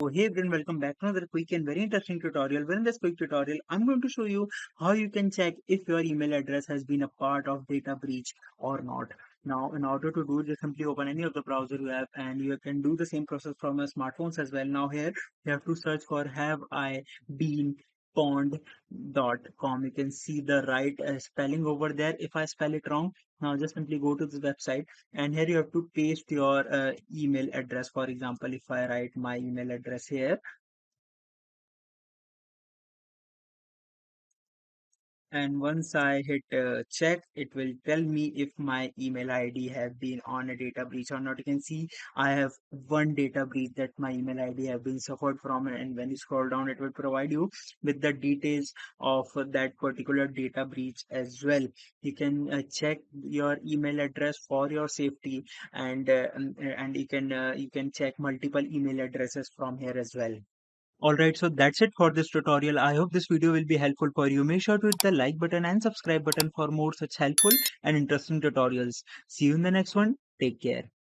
So hey everyone, welcome back to another quick and very interesting tutorial. Where in this quick tutorial, I'm going to show you how you can check if your email address has been a part of data breach or not. Now, in order to do it, just simply open any of the browser you have, and you can do the same process from your smartphones as well. Now here, you have to search for have I been pwned.com. You can see the right spelling over there. If I spell it wrong, now just simply go to this website, and here you have to paste your email address. For example, if I write my email address here, and once I hit check, it will tell me if my email ID have been on a data breach or not. You can see I have one data breach that my email ID have been suffered from, and when you scroll down, it will provide you with the details of that particular data breach as well. You can check your email address for your safety, and you can check multiple email addresses from here as well. Alright, so that's it for this tutorial. I hope this video will be helpful for you. Make sure to hit the like button and subscribe button for more such helpful and interesting tutorials. See you in the next one. Take care.